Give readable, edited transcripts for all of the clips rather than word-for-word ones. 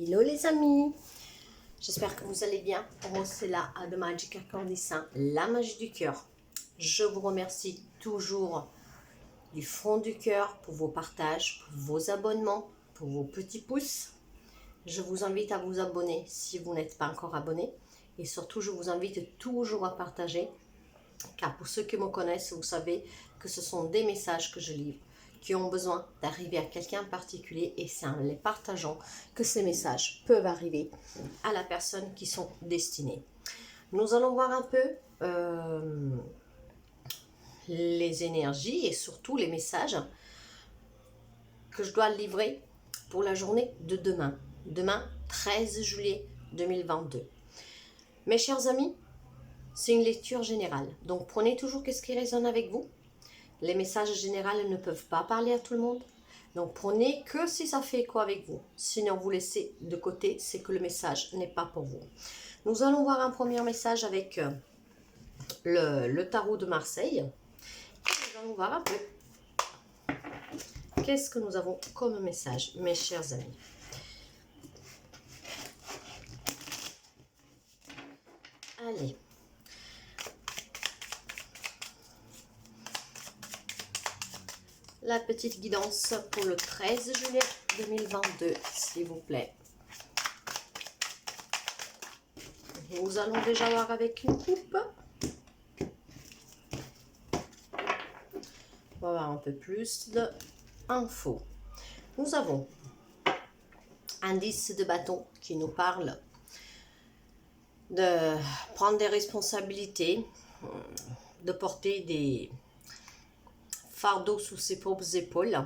Hello les amis, j'espère que vous allez bien. C'est là à The Magic Accordissin, la magie du cœur. Je vous remercie toujours du fond du cœur pour vos partages, pour vos abonnements, pour vos petits pouces. Je vous invite à vous abonner si vous n'êtes pas encore abonné. Et surtout, je vous invite toujours à partager. Car pour ceux qui me connaissent, vous savez que ce sont des messages que je livre qui ont besoin d'arriver à quelqu'un en particulier, et c'est en les partageant que ces messages peuvent arriver à la personne qui sont destinés. Nous allons voir un peu les énergies et surtout les messages que je dois livrer pour la journée de demain. Demain, 13 juillet 2022. Mes chers amis, c'est une lecture générale. Donc prenez toujours ce qui résonne avec vous. Les messages généraux ne peuvent pas parler à tout le monde. Donc prenez que si ça fait écho avec vous. Sinon vous laissez de côté, c'est que le message n'est pas pour vous. Nous allons voir un premier message avec le tarot de Marseille. Nous allons voir un peu qu'est-ce que nous avons comme message, mes chers amis. Allez. La petite guidance pour le 13 juillet 2022, s'il vous plaît. Nous allons déjà voir avec une coupe. On va voir un peu plus d'infos. Nous avons un 10 de bâton qui nous parle de prendre des responsabilités, de porter des fardeau sous ses propres épaules.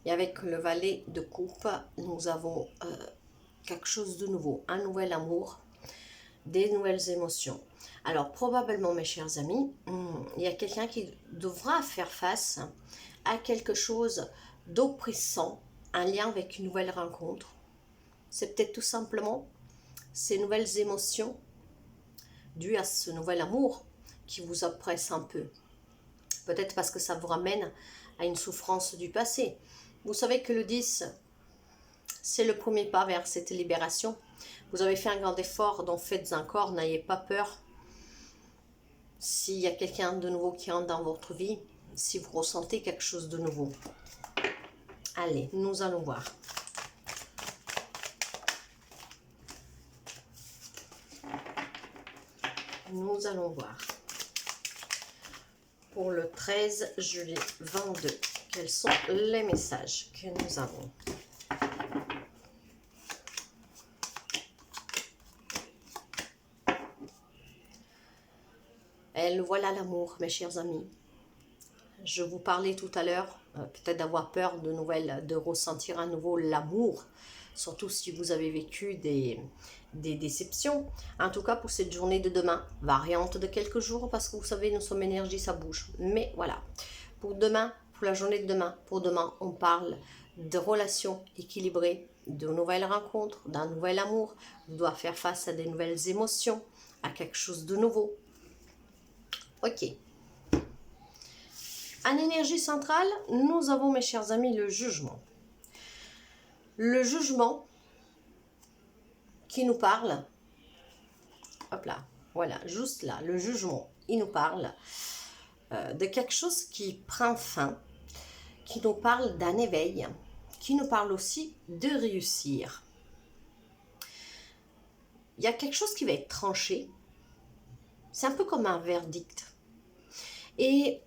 Et avec le valet de coupe, nous avons quelque chose de nouveau, un nouvel amour, des nouvelles émotions. Alors probablement, mes chers amis, il y a quelqu'un qui devra faire face à quelque chose d'oppressant, un lien avec une nouvelle rencontre. C'est peut-être tout simplement ces nouvelles émotions dues à ce nouvel amour qui vous oppresse un peu. Peut-être parce que ça vous ramène à une souffrance du passé. Vous savez que le 10, c'est le premier pas vers cette libération. Vous avez fait un grand effort, donc faites encore, n'ayez pas peur. S'il y a quelqu'un de nouveau qui entre dans votre vie, si vous ressentez quelque chose de nouveau. Allez, nous allons voir. Nous allons voir. Pour le 13 juillet 22, quels sont les messages que nous avons? Et voilà l'amour, mes chers amis. Je vous parlais tout à l'heure, peut-être d'avoir peur de nouvelles, de ressentir à nouveau l'amour, surtout si vous avez vécu des déceptions. En tout cas, pour cette journée de demain, variante de quelques jours, parce que vous savez, nous sommes énergie, ça bouge. Mais voilà, pour demain, pour la journée de demain, pour demain, on parle de relations équilibrées, de nouvelles rencontres, d'un nouvel amour. On doit faire face à des nouvelles émotions, à quelque chose de nouveau. Ok. En énergie centrale, nous avons, mes chers amis, le jugement. Le jugement qui nous parle, hop là, voilà, juste là, le jugement, il nous parle de quelque chose qui prend fin, qui nous parle d'un éveil, qui nous parle aussi de réussir. Il y a quelque chose qui va être tranché, c'est un peu comme un verdict. Et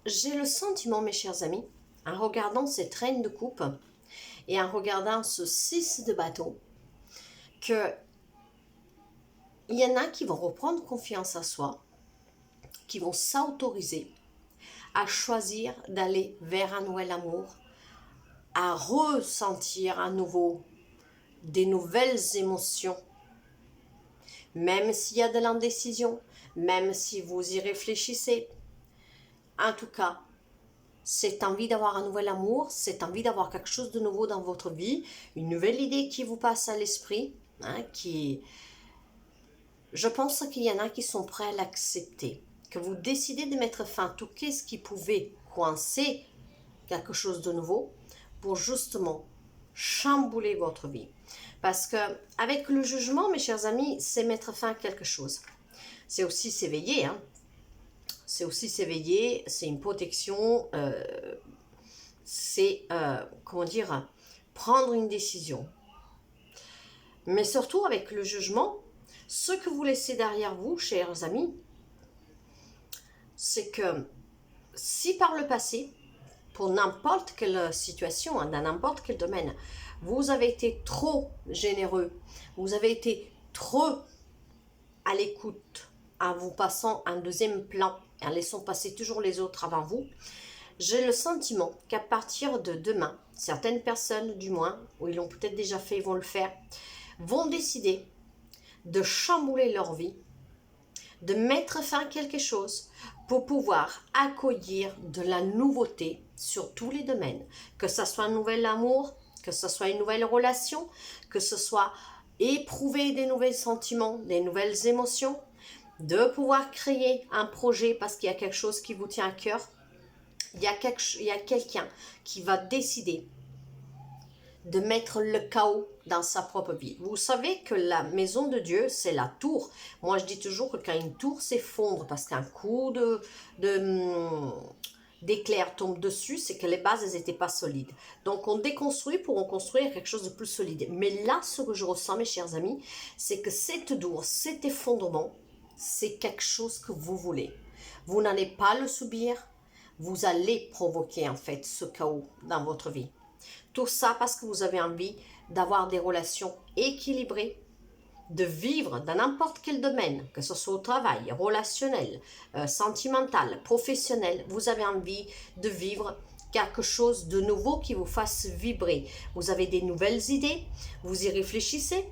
j'ai le sentiment, mes chers amis, en regardant cette reine de coupe et en regardant ce 6 de bâton, que il y en a qui vont reprendre confiance en soi, qui vont s'autoriser à choisir d'aller vers un nouvel amour, à ressentir à nouveau des nouvelles émotions, même s'il y a de l'indécision, même si vous y réfléchissez. En tout cas, cette envie d'avoir un nouvel amour, cette envie d'avoir quelque chose de nouveau dans votre vie, une nouvelle idée qui vous passe à l'esprit, je pense qu'il y en a qui sont prêts à l'accepter, que vous décidez de mettre fin à tout ce qui pouvait coincer quelque chose de nouveau pour justement chambouler votre vie. Parce que avec le jugement, mes chers amis, c'est mettre fin à quelque chose. C'est aussi s'éveiller, hein. C'est aussi s'éveiller, c'est une protection, c'est, comment dire, prendre une décision. Mais surtout avec le jugement, ce que vous laissez derrière vous, chers amis, c'est que si par le passé, pour n'importe quelle situation, hein, dans n'importe quel domaine, vous avez été trop généreux, vous avez été trop à l'écoute, en vous passant un deuxième plan, en laissant passer toujours les autres avant vous, j'ai le sentiment qu'à partir de demain, certaines personnes, du moins, ou ils l'ont peut-être déjà fait, vont le faire, vont décider de chambouler leur vie, de mettre fin à quelque chose pour pouvoir accueillir de la nouveauté sur tous les domaines, que ce soit un nouvel amour, que ce soit une nouvelle relation, que ce soit éprouver des nouveaux sentiments, des nouvelles émotions, de pouvoir créer un projet parce qu'il y a quelque chose qui vous tient à cœur. Il y a quelqu'un qui va décider de mettre le chaos dans sa propre vie. Vous savez que la maison de Dieu, c'est la tour. Moi, je dis toujours que quand une tour s'effondre parce qu'un coup d'éclair tombe dessus, c'est que les bases, elles n'étaient pas solides. Donc, on déconstruit pour en construire quelque chose de plus solide. Mais là, ce que je ressens, mes chers amis, c'est que cette tour, cet effondrement, c'est quelque chose que vous voulez. Vous n'allez pas le subir. Vous allez provoquer, en fait, ce chaos dans votre vie. Tout ça parce que vous avez envie d'avoir des relations équilibrées, de vivre dans n'importe quel domaine, que ce soit au travail, relationnel, sentimental, professionnel. Vous avez envie de vivre quelque chose de nouveau qui vous fasse vibrer. Vous avez des nouvelles idées, vous y réfléchissez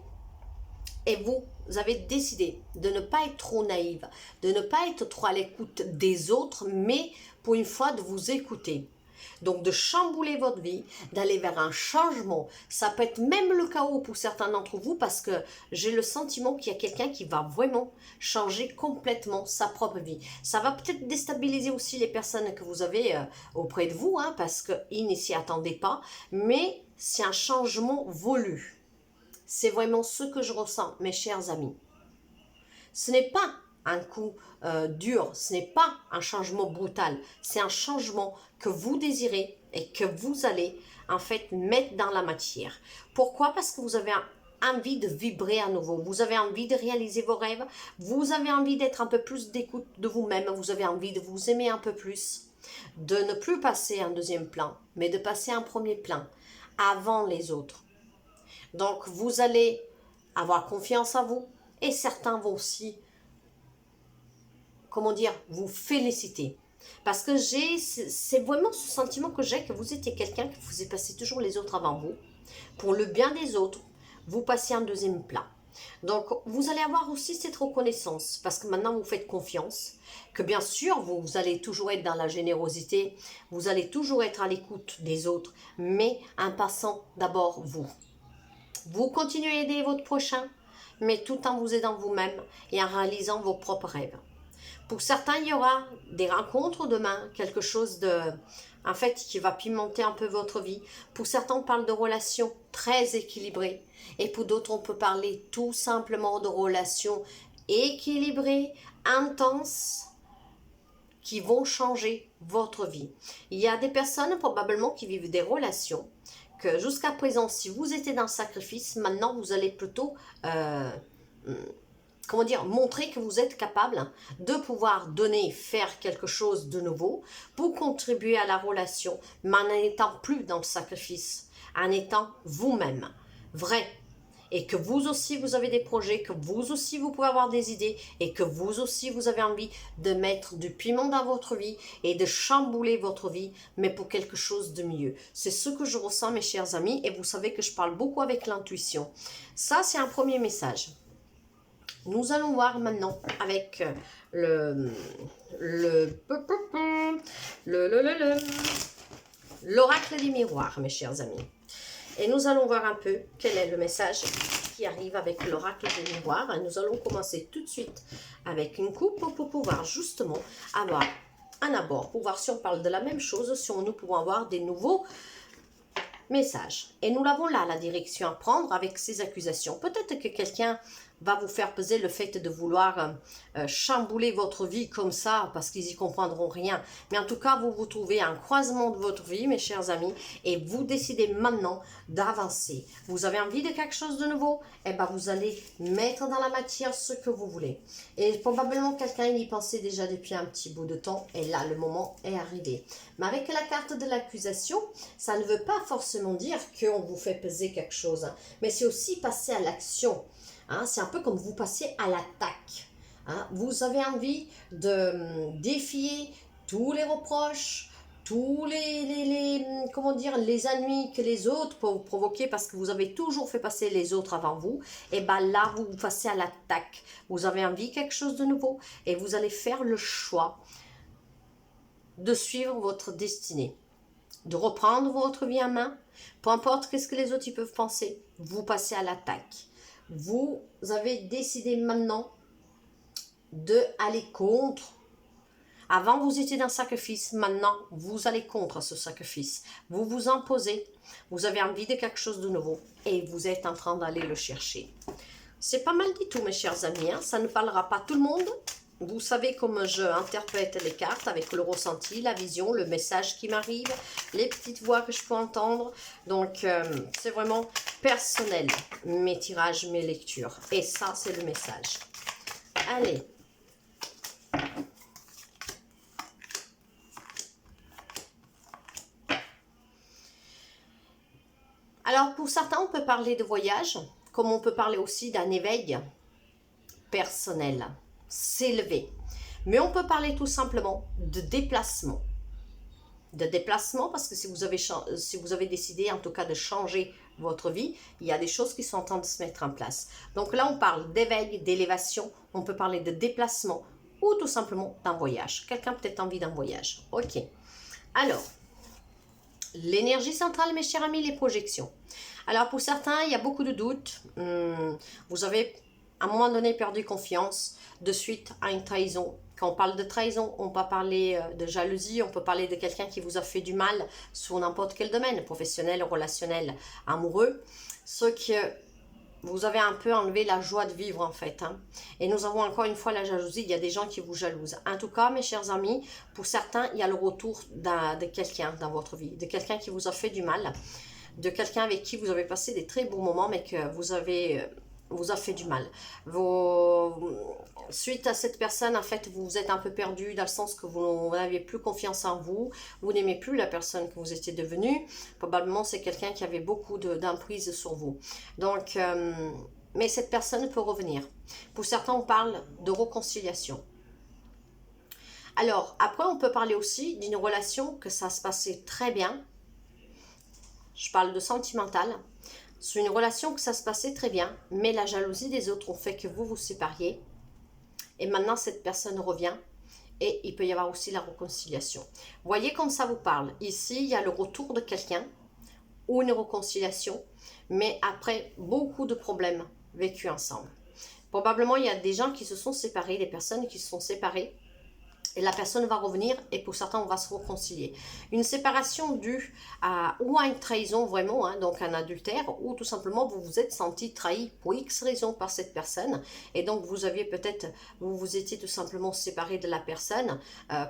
et vous avez décidé de ne pas être trop naïve, de ne pas être trop à l'écoute des autres, mais pour une fois de vous écouter. Donc de chambouler votre vie, d'aller vers un changement. Ça peut être même le chaos pour certains d'entre vous parce que j'ai le sentiment qu'il y a quelqu'un qui va vraiment changer complètement sa propre vie. Ça va peut-être déstabiliser aussi les personnes que vous avez auprès de vous, hein, parce qu'ils ne s'y attendaient pas, mais c'est un changement voulu. C'est vraiment ce que je ressens, mes chers amis. Ce n'est pas un coup dur, ce n'est pas un changement brutal, c'est un changement que vous désirez et que vous allez en fait mettre dans la matière. Pourquoi? Parce que vous avez envie de vibrer à nouveau, vous avez envie de réaliser vos rêves, vous avez envie d'être un peu plus d'écoute de vous-même, vous avez envie de vous aimer un peu plus, de ne plus passer en deuxième plan, mais de passer en premier plan, avant les autres. Donc vous allez avoir confiance en vous et certains vont aussi, comment dire, vous féliciter. Parce que c'est vraiment ce sentiment que j'ai que vous étiez quelqu'un qui faisait passer toujours les autres avant vous. Pour le bien des autres, vous passez en deuxième plan. Donc, vous allez avoir aussi cette reconnaissance parce que maintenant vous faites confiance, que bien sûr vous allez toujours être dans la générosité, vous allez toujours être à l'écoute des autres, mais en passant d'abord vous. Vous continuez à aider votre prochain, mais tout en vous aidant vous-même et en réalisant vos propres rêves. Pour certains, il y aura des rencontres demain, quelque chose de, en fait, qui va pimenter un peu votre vie. Pour certains, on parle de relations très équilibrées. Et pour d'autres, on peut parler tout simplement de relations équilibrées, intenses, qui vont changer votre vie. Il y a des personnes probablement qui vivent des relations que jusqu'à présent, si vous étiez dans le sacrifice, maintenant vous allez plutôt comment dire, montrer que vous êtes capable de pouvoir donner, faire quelque chose de nouveau pour contribuer à la relation, mais en n'étant plus dans le sacrifice, en étant vous-même, vrai. Et que vous aussi, vous avez des projets, que vous aussi, vous pouvez avoir des idées et que vous aussi, vous avez envie de mettre du piment dans votre vie et de chambouler votre vie, mais pour quelque chose de mieux. C'est ce que je ressens, mes chers amis, et vous savez que je parle beaucoup avec l'intuition. Ça, c'est un premier message. Nous allons voir maintenant avec l'oracle des miroirs, mes chers amis. Et nous allons voir un peu quel est le message qui arrive avec l'oracle des miroirs. Et nous allons commencer tout de suite avec une coupe pour pouvoir justement avoir un abord, pour voir si on parle de la même chose, si nous pouvons avoir des nouveaux message. Et nous l'avons là, la direction à prendre avec ces accusations. Peut-être que quelqu'un va vous faire peser le fait de vouloir chambouler votre vie comme ça, parce qu'ils y comprendront rien. Mais en tout cas, vous vous trouvez à un croisement de votre vie, mes chers amis, et vous décidez maintenant d'avancer. Vous avez envie de quelque chose de nouveau? Eh bien, vous allez mettre dans la matière ce que vous voulez. Et probablement, quelqu'un y pensait déjà depuis un petit bout de temps, et là, le moment est arrivé. Mais avec la carte de l'accusation, ça ne veut pas forcément dire qu'on vous fait peser quelque chose, hein, mais c'est aussi passer à l'action. Hein, c'est un peu comme vous passez à l'attaque. Hein. Vous avez envie de défier tous les reproches, tous comment dire, les ennuis que les autres peuvent vous provoquer parce que vous avez toujours fait passer les autres avant vous. Et bien là, vous passez à l'attaque. Vous avez envie de quelque chose de nouveau et vous allez faire le choix de suivre votre destinée, de reprendre votre vie en main. Peu importe ce que les autres y peuvent penser, vous passez à l'attaque. Vous avez décidé maintenant d'aller contre. Avant, vous étiez dans le sacrifice. Maintenant, vous allez contre ce sacrifice. Vous vous imposez. Vous avez envie de quelque chose de nouveau. Et vous êtes en train d'aller le chercher. C'est pas mal du tout, mes chers amis. Hein? Ça ne parlera pas tout le monde. Vous savez comment je interprète les cartes avec le ressenti, la vision, le message qui m'arrive, les petites voix que je peux entendre. Donc, c'est vraiment personnel, mes tirages, mes lectures. Et ça, c'est le message. Allez. Alors, pour certains, on peut parler de voyage, comme on peut parler aussi d'un éveil personnel. S'élever. Mais on peut parler tout simplement de déplacement. De déplacement parce que si vous avez décidé en tout cas de changer votre vie, il y a des choses qui sont en train de se mettre en place. Donc là, on parle d'éveil, d'élévation, on peut parler de déplacement ou tout simplement d'un voyage. Quelqu'un peut-être envie d'un voyage. Ok. Alors, l'énergie centrale, mes chers amis, les projections. Alors pour certains, il y a beaucoup de doutes. Vous avez à un moment donné perdu confiance de suite à une trahison. Quand on parle de trahison, on peut parler de jalousie, on peut parler de quelqu'un qui vous a fait du mal sur n'importe quel domaine, professionnel, relationnel, amoureux. Ce que vous avez un peu enlevé la joie de vivre en fait. Hein. Et nous avons encore une fois la jalousie, il y a des gens qui vous jalousent. En tout cas, mes chers amis, pour certains, il y a le retour de quelqu'un dans votre vie, de quelqu'un qui vous a fait du mal, de quelqu'un avec qui vous avez passé des très bons moments, mais que vous a fait du mal. Suite à cette personne, en fait, vous vous êtes un peu perdu dans le sens que vous n'aviez plus confiance en vous, vous n'aimez plus la personne que vous étiez devenue. Probablement, c'est quelqu'un qui avait beaucoup d'emprise sur vous. Donc, mais cette personne peut revenir. Pour certains, on parle de réconciliation. Alors, après, on peut parler aussi d'une relation que ça se passait très bien. Je parle de sentimental. C'est une relation que ça se passait très bien, mais la jalousie des autres ont fait que vous vous sépariez. Et maintenant, cette personne revient et il peut y avoir aussi la réconciliation. Voyez comme ça vous parle. Ici, il y a le retour de quelqu'un ou une réconciliation, mais après beaucoup de problèmes vécus ensemble. Probablement, il y a des gens qui se sont séparés, des personnes qui se sont séparées. Et la personne va revenir et pour certains, on va se réconcilier. Une séparation due à une trahison vraiment, hein, donc un adultère, ou tout simplement vous vous êtes senti trahi pour X raison par cette personne. Et donc vous aviez peut-être, vous vous étiez tout simplement séparé de la personne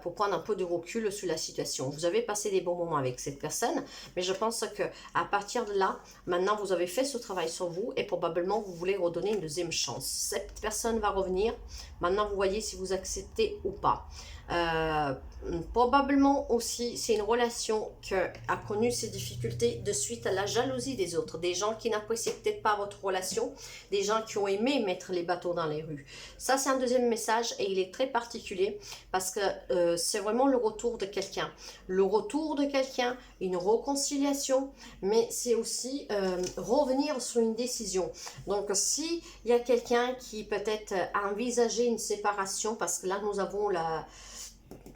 pour prendre un peu de recul sur la situation. Vous avez passé des bons moments avec cette personne, mais je pense que à partir de là, maintenant vous avez fait ce travail sur vous et probablement vous voulez redonner une deuxième chance. Cette personne va revenir. Maintenant vous voyez si vous acceptez ou pas. Probablement aussi c'est une relation qui a connu ses difficultés de suite à la jalousie des autres, des gens qui n'appréciaient peut-être pas votre relation, des gens qui ont aimé mettre les bateaux dans les rues. Ça c'est un deuxième message et il est très particulier parce que c'est vraiment le retour de quelqu'un, une réconciliation, mais c'est aussi revenir sur une décision. Donc si il y a quelqu'un qui peut-être a envisagé une séparation, parce que là nous avons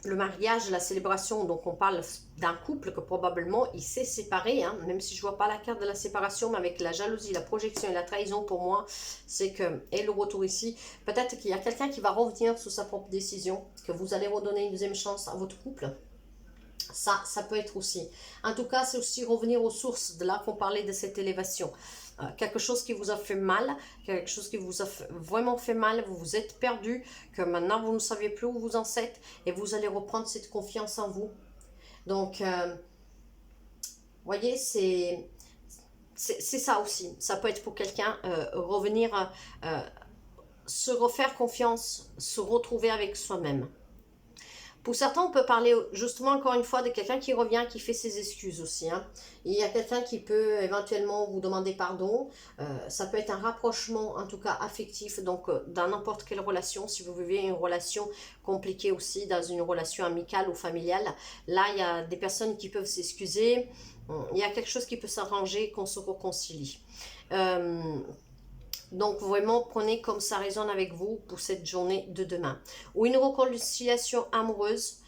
le mariage, la célébration, donc on parle d'un couple que probablement il s'est séparé, hein, même si je vois pas la carte de la séparation, mais avec la jalousie, la projection et la trahison, pour moi, c'est que, et le retour ici, peut-être qu'il y a quelqu'un qui va revenir sur sa propre décision, que vous allez redonner une deuxième chance à votre couple, Ça peut être aussi. En tout cas, c'est aussi revenir aux sources, de là qu'on parlait de cette élévation. Quelque chose qui vous a fait mal, quelque chose qui vous a vraiment fait mal, vous vous êtes perdu, que maintenant vous ne saviez plus où vous en êtes, et vous allez reprendre cette confiance en vous. Donc, voyez, c'est ça aussi. Ça peut être pour quelqu'un, revenir, se refaire confiance, se retrouver avec soi-même. Pour certains, on peut parler justement encore une fois de quelqu'un qui revient, qui fait ses excuses aussi. Hein. Il y a quelqu'un qui peut éventuellement vous demander pardon. Ça peut être un rapprochement, en tout cas affectif, donc dans n'importe quelle relation. Si vous vivez une relation compliquée aussi, dans une relation amicale ou familiale, là, il y a des personnes qui peuvent s'excuser. Il y a quelque chose qui peut s'arranger, qu'on se réconcilie. Donc, vraiment, prenez comme ça résonne avec vous pour cette journée de demain. Ou une réconciliation amoureuse,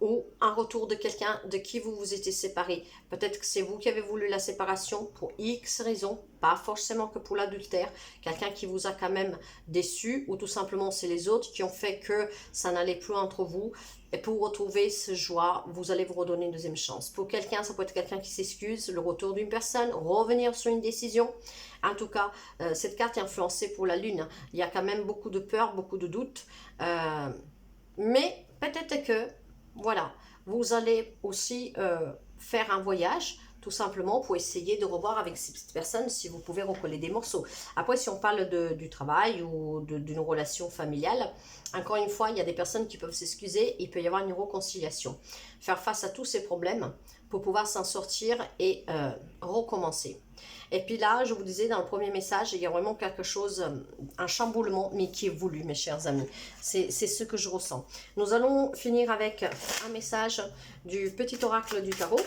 ou un retour de quelqu'un de qui vous vous étiez séparé. Peut-être que c'est vous qui avez voulu la séparation pour X raisons, pas forcément que pour l'adultère. Quelqu'un qui vous a quand même déçu, ou tout simplement c'est les autres qui ont fait que ça n'allait plus entre vous. Et pour retrouver ce joie, vous allez vous redonner une deuxième chance. Pour quelqu'un, ça peut être quelqu'un qui s'excuse, le retour d'une personne, revenir sur une décision. En tout cas, cette carte est influencée pour la lune. Il y a quand même beaucoup de peur, beaucoup de doutes. Mais peut-être que voilà, vous allez aussi faire un voyage, tout simplement pour essayer de revoir avec cette personne si vous pouvez recoller des morceaux. Après, si on parle du travail ou d'une relation familiale, encore une fois, il y a des personnes qui peuvent s'excuser, il peut y avoir une réconciliation. Faire face à tous ces problèmes pour pouvoir s'en sortir et recommencer. Et puis là, je vous disais dans le premier message, il y a vraiment quelque chose, un chamboulement, mais qui est voulu, mes chers amis. C'est ce que je ressens. Nous allons finir avec un message du petit oracle du tarot.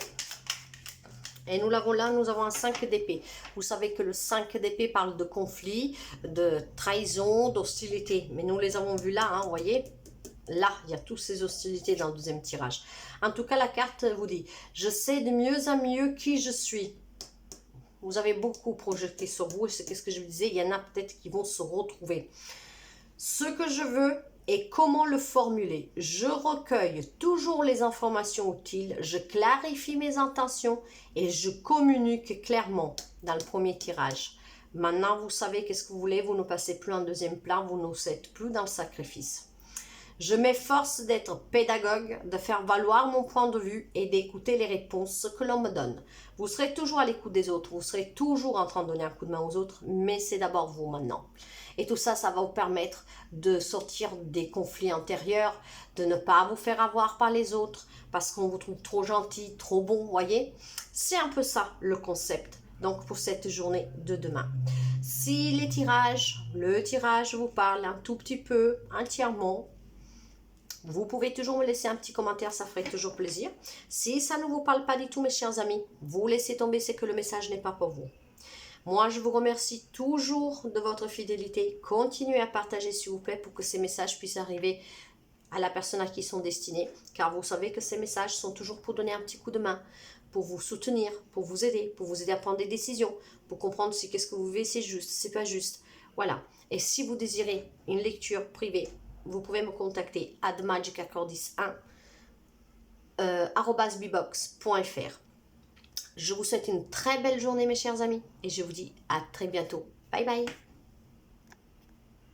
Et nous l'avons là, nous avons un 5 d'épée. Vous savez que le 5 d'épée parle de conflit, de trahison, d'hostilité. Mais nous les avons vus là, hein, vous voyez. Là, il y a toutes ces hostilités dans le deuxième tirage. En tout cas, la carte vous dit, je sais de mieux en mieux qui je suis. Vous avez beaucoup projeté sur vous, et c'est ce que je vous disais, il y en a peut-être qui vont se retrouver. Ce que je veux et comment le formuler. Je recueille toujours les informations utiles, je clarifie mes intentions et je communique clairement dans le premier tirage. Maintenant, vous savez qu'est-ce que vous voulez, vous ne passez plus en deuxième plan, vous ne êtes plus dans le sacrifice. Je m'efforce d'être pédagogue, de faire valoir mon point de vue et d'écouter les réponses que l'on me donne. Vous serez toujours à l'écoute des autres, vous serez toujours en train de donner un coup de main aux autres, mais c'est d'abord vous maintenant. Et tout ça, ça va vous permettre de sortir des conflits antérieurs, de ne pas vous faire avoir par les autres, parce qu'on vous trouve trop gentil, trop bon, voyez. C'est un peu ça le concept, donc pour cette journée de demain. Si le tirage vous parle un tout petit peu, entièrement, vous pouvez toujours me laisser un petit commentaire, ça ferait toujours plaisir. Si ça ne vous parle pas du tout, mes chers amis, vous laissez tomber, c'est que le message n'est pas pour vous. Moi, je vous remercie toujours de votre fidélité. Continuez à partager, s'il vous plaît, pour que ces messages puissent arriver à la personne à qui ils sont destinés. Car vous savez que ces messages sont toujours pour donner un petit coup de main, pour vous soutenir, pour vous aider à prendre des décisions, pour comprendre si qu'est-ce que vous vivez, c'est juste, c'est pas juste. Voilà. Et si vous désirez une lecture privée, vous pouvez me contacter @magicacordis1 @bbox.fr. Je vous souhaite une très belle journée, mes chers amis, et je vous dis à très bientôt. Bye bye.